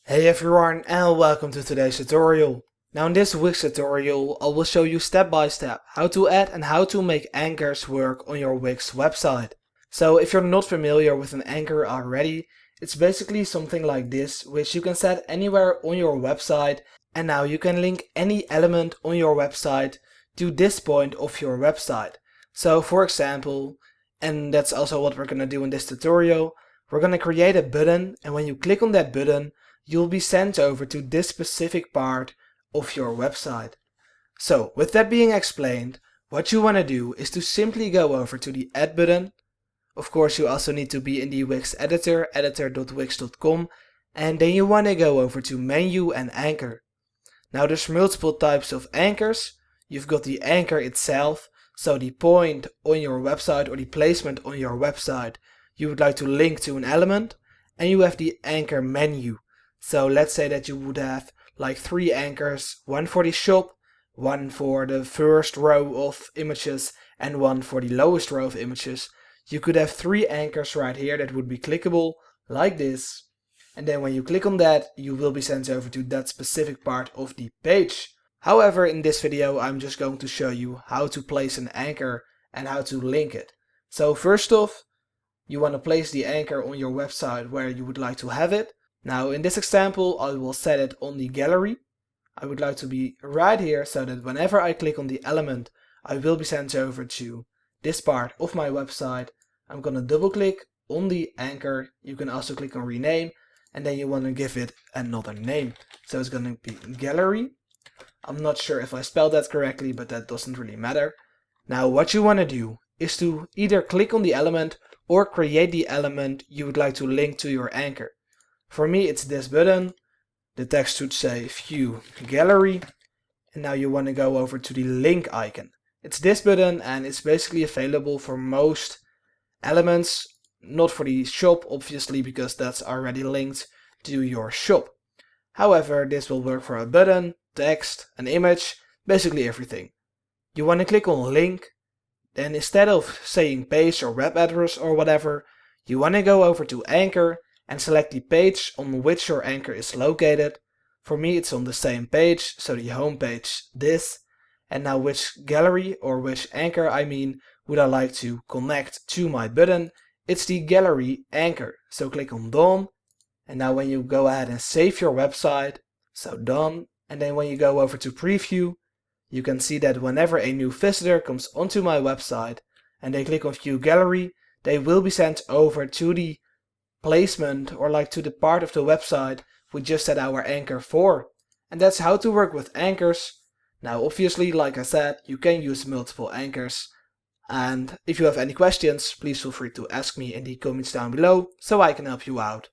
Hey everyone and welcome to today's tutorial. Now in this week's tutorial I will show you step by step how to add and how to make anchors work on your Wix website. So if you're not familiar with an anchor already, it's basically something like this which you can set anywhere on your website, and now you can link any element on your website to this point of your website. So for example, and that's also what we're gonna do in this tutorial, we're gonna create a button, and when you click on that button you'll be sent over to this specific part of your website. So with that being explained, what you want to do is to simply go over to the add button. Of course you also need to be in the Wix editor, editor.wix.com, and then you want to go over to menu and anchor. Now there's multiple types of anchors. You've got the anchor itself, so the point on your website or the placement on your website you would like to link to an element, and you have the anchor menu. So let's say that you would have like 3 anchors, one for the shop, one for the first row of images, and one for the lowest row of images. You could have 3 anchors right here that would be clickable like this. And then when you click on that, you will be sent over to that specific part of the page. However, in this video I'm just going to show you how to place an anchor and how to link it. So first off, you want to place the anchor on your website where you would like to have it. Now in this example I will set it on the gallery. I would like to be right here so that whenever I click on the element I will be sent over to this part of my website. I'm gonna double click on the anchor. You can also click on rename, and then you want to give it another name. So it's gonna be gallery. I'm not sure if I spelled that correctly, but that doesn't really matter. Now what you want to do is to either click on the element or create the element you would like to link to your anchor. For me it's this button. The text should say view gallery, and now you want to go over to the link icon. It's this button and it's basically available for most elements, not for the shop obviously because that's already linked to your shop. However, this will work for a button, text, an image, basically everything. You want to click on link, then instead of saying page or web address or whatever, you want to go over to anchor and select the page on which your anchor is located. For me it's on the same page, so the home page, this. And now which gallery or which anchor would I like to connect to my button? It's the gallery anchor. So click on done, and now when you go ahead and save your website, so done, and then when you go over to preview, you can see that whenever a new visitor comes onto my website and they click on view gallery, they will be sent over to the placement or like to the part of the website we just set our anchor for. And that's how to work with anchors. Now obviously, like I said, you can use multiple anchors, and if you have any questions please feel free to ask me in the comments down below so I can help you out.